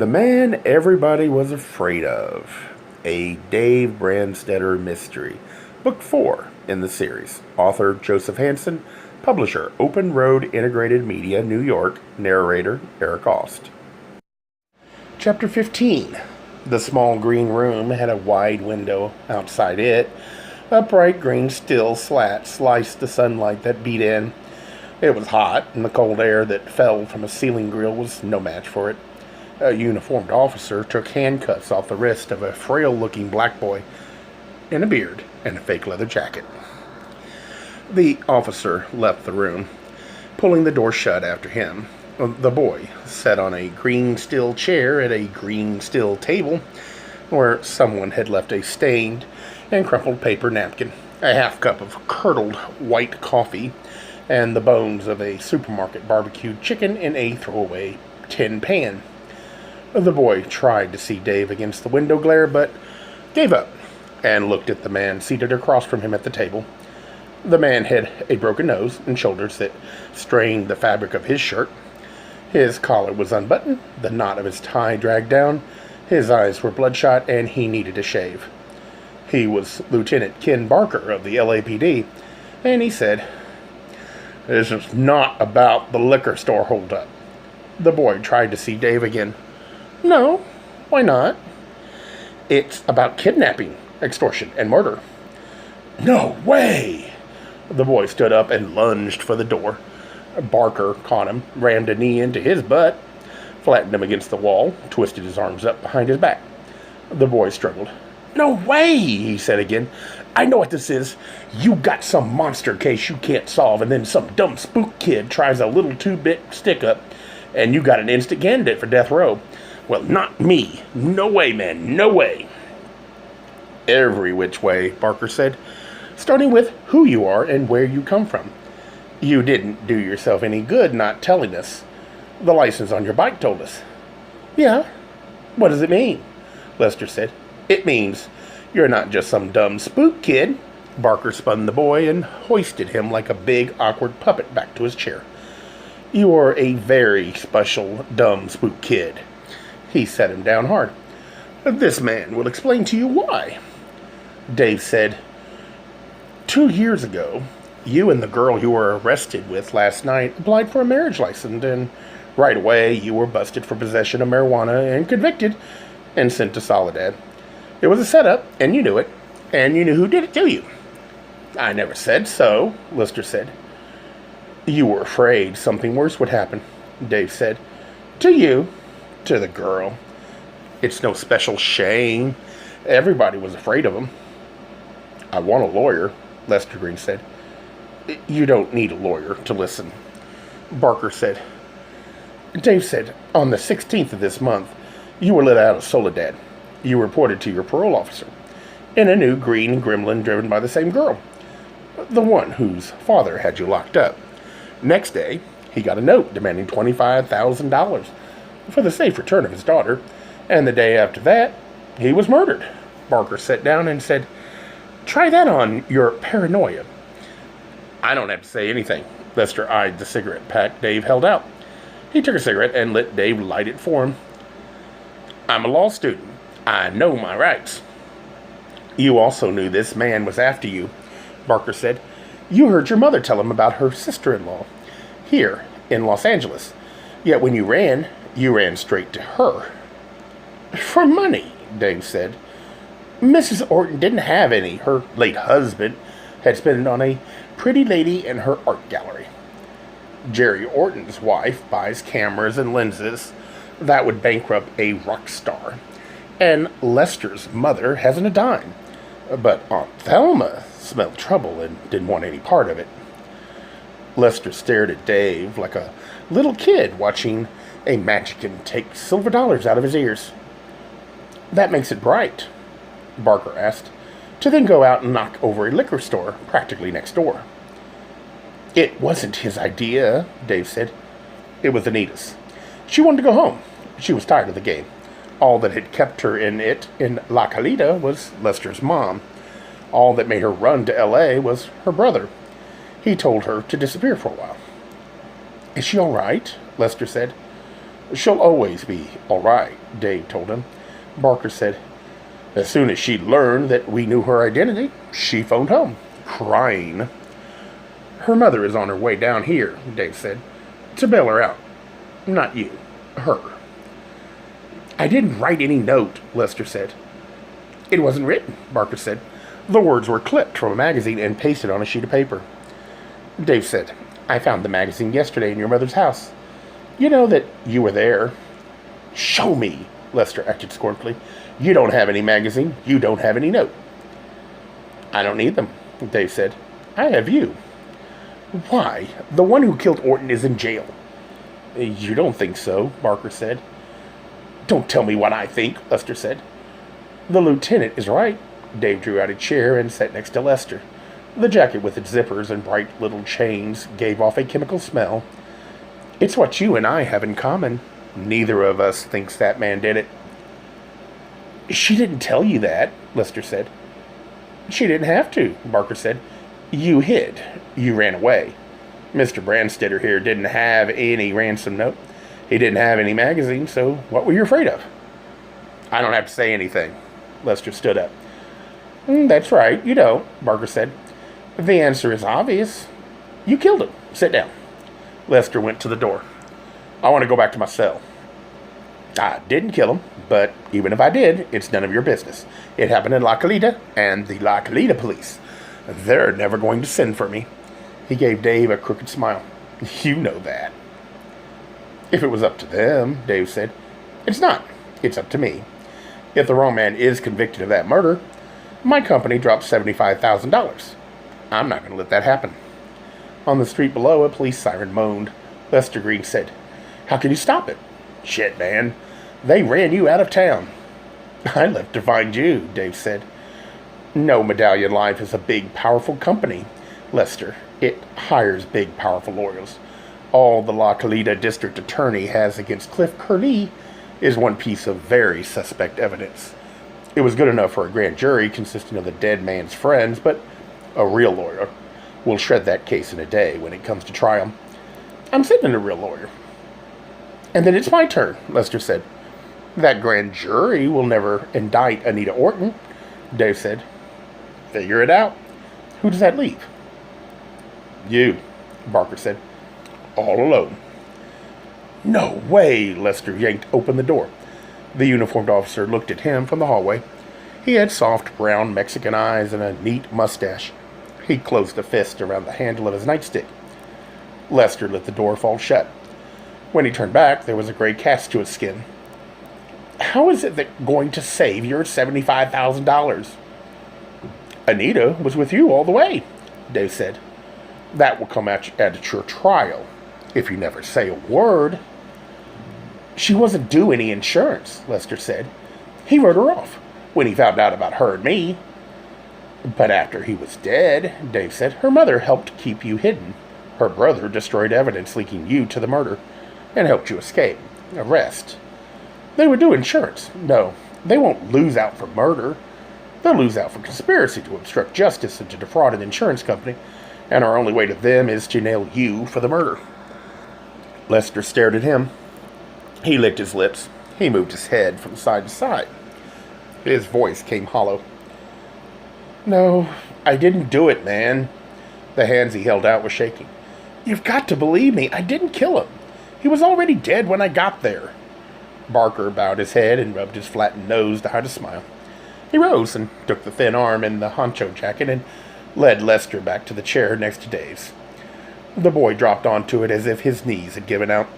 The Man Everybody Was Afraid of, a Dave Brandstetter mystery. Book 4 in the series. Author Joseph Hansen. Publisher Open Road Integrated Media, New York. Narrator Eric Aust. Chapter 15. The small green room had a wide window outside it. A bright green steel slat sliced the sunlight that beat in. It was hot, and the cold air that fell from a ceiling grill was no match for it. A uniformed officer took handcuffs off the wrist of a frail-looking black boy in a beard and a fake leather jacket. The officer left the room, pulling the door shut after him. The boy sat on a green steel chair at a green steel table where someone had left a stained and crumpled paper napkin, a half cup of curdled white coffee, and the bones of a supermarket barbecued chicken in a throwaway tin pan. The boy tried to see Dave against the window glare, but gave up and looked at the man seated across from him at the table. The man had a broken nose and shoulders that strained the fabric of his shirt. His collar was unbuttoned, the knot of his tie dragged down, his eyes were bloodshot, and he needed a shave. He was Lieutenant Ken Barker of the LAPD, and he said, "This is not about the liquor store holdup." The boy tried to see Dave again. "No, why not?" "It's about kidnapping, extortion, and murder." "No way!" The boy stood up and lunged for the door. Barker caught him, rammed a knee into his butt, flattened him against the wall, twisted his arms up behind his back. The boy struggled. "No way," he said again. "I know what this is. You got some monster case you can't solve, and then some dumb spook kid tries a little 2-bit stick-up, and you got an instant candidate for death row. Well, not me. No way, man. No way." "Every which way," Barker said, "starting with who you are and where you come from. You didn't do yourself any good not telling us. The license on your bike told us." "Yeah? What does it mean?" Lester said. "It means you're not just some dumb spook kid." Barker spun the boy and hoisted him like a big, awkward puppet back to his chair. "You are a very special, dumb spook kid." He set him down hard. "This man will explain to you why." Dave said, 2 years ago, you and the girl you were arrested with last night applied for a marriage license, and right away you were busted for possession of marijuana and convicted and sent to Soledad. It was a setup, and you knew it, and you knew who did it to you." "I never said so," Lister said. "You were afraid something worse would happen," Dave said. "To you. To the girl. It's no special shame. Everybody was afraid of him." "I want a lawyer," Lester Green said. "You don't need a lawyer to listen," Barker said. Dave said, "On the 16th of this month, you were let out of Soledad. You reported to your parole officer in a new green gremlin driven by the same girl, the one whose father had you locked up. Next day, he got a note demanding $25,000 for the safe return of his daughter, and the day after that, he was murdered." Barker sat down and said, "Try that on your paranoia." "I don't have to say anything." Lester eyed the cigarette pack Dave held out. He took a cigarette and let Dave light it for him. "I'm a law student. I know my rights." "You also knew this man was after you," Barker said. "You heard your mother tell him about her sister-in-law here in Los Angeles. Yet when you ran straight to her." "For money," Dave said. "Mrs. Orton didn't have any. Her late husband had spent it on a pretty lady in her art gallery. Jerry Orton's wife buys cameras and lenses that would bankrupt a rock star. And Lester's mother hasn't a dime. But Aunt Thelma smelled trouble and didn't want any part of it." Lester stared at Dave like a little kid watching a magician take silver dollars out of his ears. "That makes it right," Barker asked, "to then go out and knock over a liquor store practically next door." "It wasn't his idea," Dave said. "It was Anita's. She wanted to go home. She was tired of the game. All that had kept her in it in La Calita was Lester's mom. All that made her run to L.A. was her brother. He told her to disappear for a while." "Is she all right?" Lester said. She'll always be all right, Dave told him. Barker said, as soon as she learned that we knew her identity, she phoned home, crying. Her mother is on her way down here, Dave said, to bail her out. Not you, her. I didn't write any note, Lester said. It wasn't written, Barker said. The words were clipped from a magazine and pasted on a sheet of paper. Dave said, I found the magazine yesterday in your mother's house. You know that you were there. Show me, Lester acted scornfully. You don't have any magazine. You don't have any note. I don't need them, Dave said. I have you. Why? The one who killed Orton is in jail. You don't think so, Barker said. Don't tell me what I think, Lester said. The lieutenant is right. Dave drew out a chair and sat next to Lester. The jacket with its zippers and bright little chains gave off a chemical smell. It's what you and I have in common. Neither of us thinks that man did it. She didn't tell you that, Lester said. She didn't have to, Barker said. You hid. You ran away. Mr. Brandstetter here didn't have any ransom note. He didn't have any magazine, so what were you afraid of? I don't have to say anything. Lester stood up. That's right, you don't, Barker said. The answer is obvious. You killed him. Sit down. Lester went to the door. I want to go back to my cell. I didn't kill him, but even if I did, it's none of your business. It happened in La Calita, and the La Calita police. They're never going to send for me. He gave Dave a crooked smile. You know that. If it was up to them, Dave said. It's not. It's up to me. If the wrong man is convicted of that murder, my company drops $75,000. I'm not going to let that happen. On the street below, a police siren moaned. Lester Green said, How can you stop it? Shit, man. They ran you out of town. I left to find you, Dave said. No, Medallion Life is a big, powerful company, Lester. It hires big, powerful lawyers. All the La Calita district attorney has against Cliff Curley is one piece of very suspect evidence. It was good enough for a grand jury consisting of the dead man's friends, but a real lawyer will shred that case in a day when it comes to trial. I'm sending a real lawyer. And then it's my turn, Lester said. That grand jury will never indict Anita Orton, Dave said. Figure it out. Who does that leave? You, Barker said. All alone. No way, Lester yanked open the door. The uniformed officer looked at him from the hallway. He had soft brown Mexican eyes and a neat mustache. He closed a fist around the handle of his nightstick. Lester let the door fall shut. When he turned back, there was a gray cast to his skin. How is it that going to save your $75,000? Anita was with you all the way, Dave said. That will come at your trial, if you never say a word. She wasn't due any insurance, Lester said. He wrote her off when he found out about her and me. But after he was dead, Dave said, her mother helped keep you hidden. Her brother destroyed evidence linking you to the murder and helped you escape. Arrest. They would do insurance. No, they won't lose out for murder. They'll lose out for conspiracy to obstruct justice and to defraud an insurance company, and our only way to them is to nail you for the murder. Lester stared at him. He licked his lips. He moved his head from side to side. His voice came hollow. No, I didn't do it, man. The hands he held out were shaking. You've got to believe me. I didn't kill him. He was already dead when I got there. Barker bowed his head and rubbed his flattened nose to hide a smile. He rose and took the thin arm in the honcho jacket and led Lester back to the chair next to Dave's. The boy dropped onto it as if his knees had given out.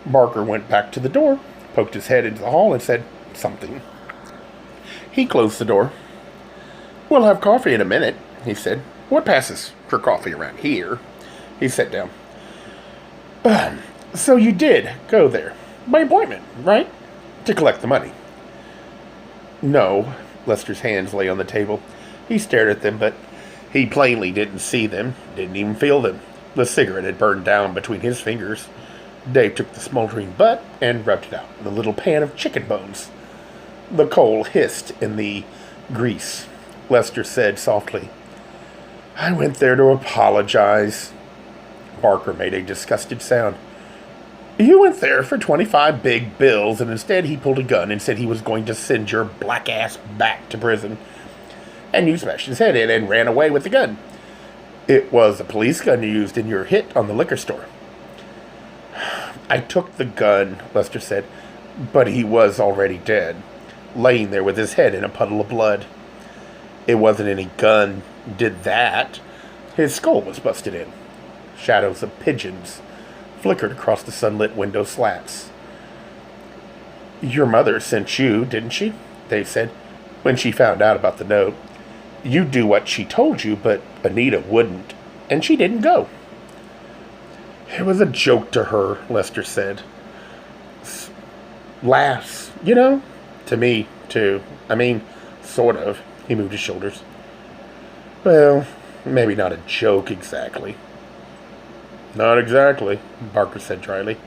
Barker went back to the door, poked his head into the hall, and said something. He closed the door. We'll have coffee in a minute, he said. What passes for coffee around here? He sat down. So you did go there. By appointment, right? To collect the money. No. Lester's hands lay on the table. He stared at them, but he plainly didn't see them, didn't even feel them. The cigarette had burned down between his fingers. Dave took the smoldering butt and rubbed it out in a little pan of chicken bones. The coal hissed in the grease. Lester said softly, I went there to apologize. Barker made a disgusted sound. You went there for 25 big bills, and instead he pulled a gun and said he was going to send your black ass back to prison. And you smashed his head in and ran away with the gun. It was a police gun you used in your hit on the liquor store. I took the gun, Lester said, but he was already dead, laying there with his head in a puddle of blood. It wasn't any gun did that. His skull was busted in. Shadows of pigeons flickered across the sunlit window slats. Your mother sent you, didn't she? Dave said, when she found out about the note. You'd do what she told you, but Anita wouldn't, and she didn't go. It was a joke to her, Lester said. Laughs, you know? To me, too. I mean, sort of. He moved his shoulders. Well, maybe not a joke exactly. Not exactly, Barker said dryly.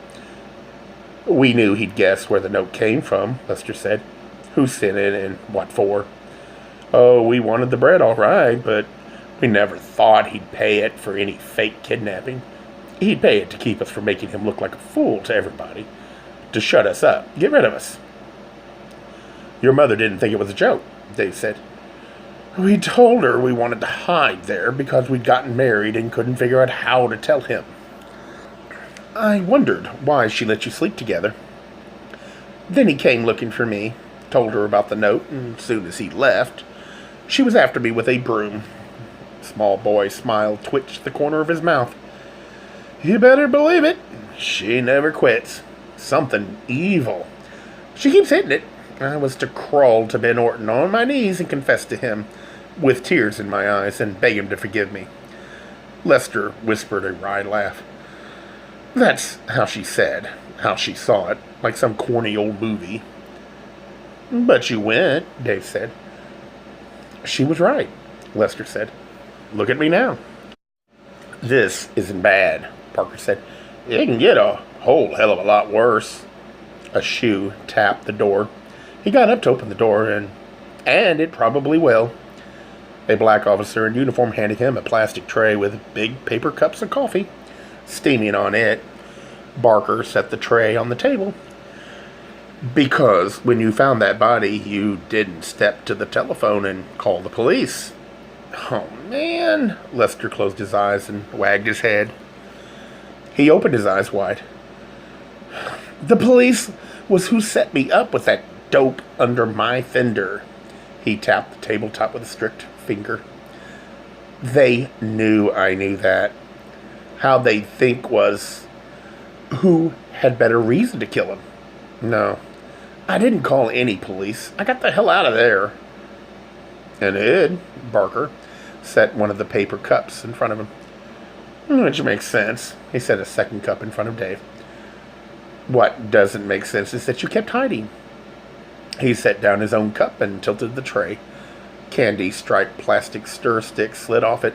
We knew he'd guess where the note came from, Lester said. Who sent it and what for? Oh, we wanted the bread all right, but we never thought he'd pay it for any fake kidnapping. He'd pay it to keep us from making him look like a fool to everybody. To shut us up. Get rid of us. Your mother didn't think it was a joke, Dave said. We told her we wanted to hide there because we'd gotten married and couldn't figure out how to tell him. I wondered why she let you sleep together. Then he came looking for me, told her about the note, and as soon as he left, she was after me with a broom. Small boy's smile twitched the corner of his mouth. You better believe it. She never quits. Something evil. She keeps hitting it. I was to crawl to Ben Orton on my knees and confess to him, with tears in my eyes, and beg him to forgive me. Lester whispered a wry laugh. That's how she said, how she saw it, like some corny old movie. But you went, Dave said. She was right, Lester said. Look at me now. This isn't bad, Parker said. It can get a whole hell of a lot worse. A shoe tapped the door. He got up to open the door, and it probably will. A black officer in uniform handed him a plastic tray with big paper cups of coffee, steaming on it. Barker set the tray on the table. Because when you found that body, you didn't step to the telephone and call the police. Oh, man. Lester closed his eyes and wagged his head. He opened his eyes wide. The police was who set me up with that dope under my fender. He tapped the tabletop with a strict finger. They knew I knew that. How they'd think was who had better reason to kill him. No, I didn't call any police. I got the hell out of there. And Ed, Barker, set one of the paper cups in front of him. Which makes sense. He set a second cup in front of Dave. What doesn't make sense is that you kept hiding. He set down his own cup and tilted the tray. Candy-striped plastic stir stick slid off it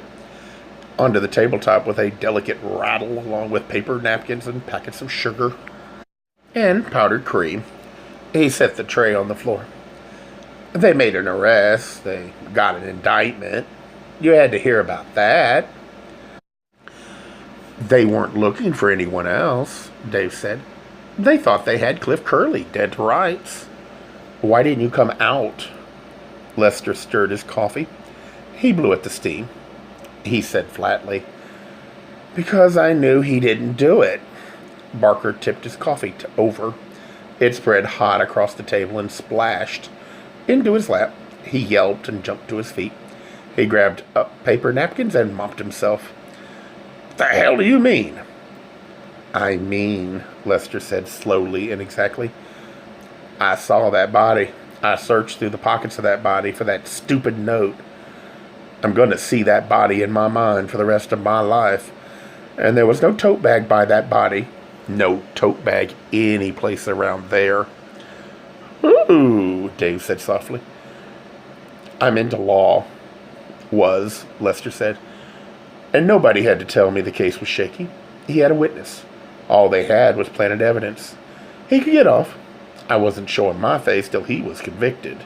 onto the tabletop with a delicate rattle, along with paper napkins and packets of sugar and powdered cream. He set the tray on the floor. They made an arrest. They got an indictment. You had to hear about that. They weren't looking for anyone else, Dave said. They thought they had Cliff Curley dead to rights. Why didn't you come out? Lester stirred his coffee. He blew at the steam. He said flatly, because I knew he didn't do it. Barker tipped his coffee over. It spread hot across the table and splashed into his lap. He yelped and jumped to his feet. He grabbed up paper napkins and mopped himself. What the hell do you mean? I mean, Lester said slowly and exactly, I saw that body. I searched through the pockets of that body for that stupid note. I'm going to see that body in my mind for the rest of my life. And there was no tote bag by that body. No tote bag any place around there. Ooh, Dave said softly. I'm into law. Was, Lester said. And nobody had to tell me the case was shaky. He had a witness. All they had was planted evidence. He could get off. I wasn't showing my face till he was convicted.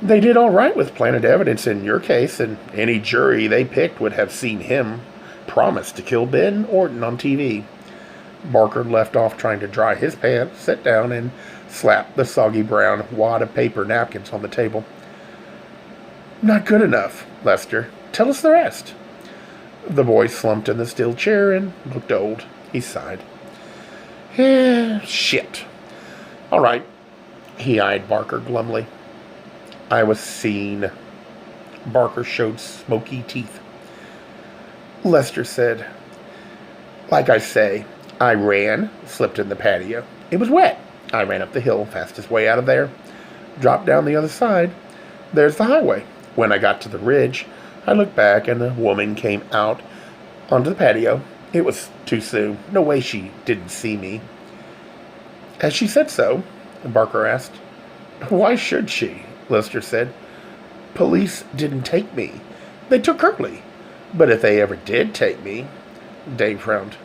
They did all right with planted evidence in your case, and any jury they picked would have seen him promise to kill Ben Orton on TV. Barker left off trying to dry his pants, sat down, and slapped the soggy brown wad of paper napkins on the table. Not good enough, Lester. Tell us the rest. The boy slumped in the steel chair and looked old. He sighed. Shit. All right. He eyed Barker glumly. I was seen. Barker showed smoky teeth. Lester said, like I say, I ran, slipped in the patio. It was wet. I ran up the hill, fastest way out of there. Dropped down the other side. There's the highway. When I got to the ridge, I looked back and a woman came out onto the patio. It was too soon. No way she didn't see me. Has she said so? Barker asked. Why should she? Lester said. Police didn't take me. They took Curly. But if they ever did take me... Dave frowned.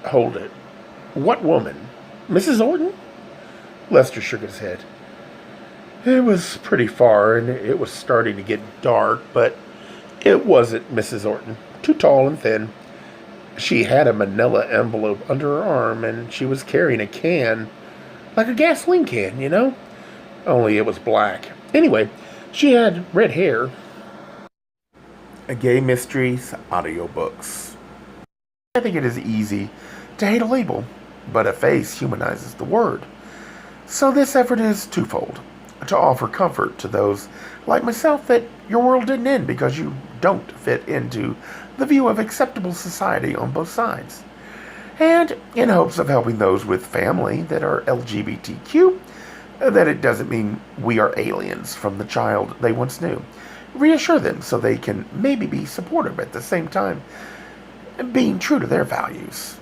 Hold it. What woman? Mrs. Orton? Lester shook his head. It was pretty far, and it was starting to get dark, but it wasn't Mrs. Orton. Too tall and thin. She had a manila envelope under her arm, and she was carrying a can, like a gasoline can, you know? Only it was black. Anyway, she had red hair. A Gay Mysteries audiobooks. I think it is easy to hate a label, but a face humanizes the word. So this effort is twofold. To offer comfort to those like myself that your world didn't end because you don't fit into the view of acceptable society on both sides. And in hopes of helping those with family that are LGBTQ, that it doesn't mean we are aliens from the child they once knew. Reassure them so they can maybe be supportive at the same time, being true to their values.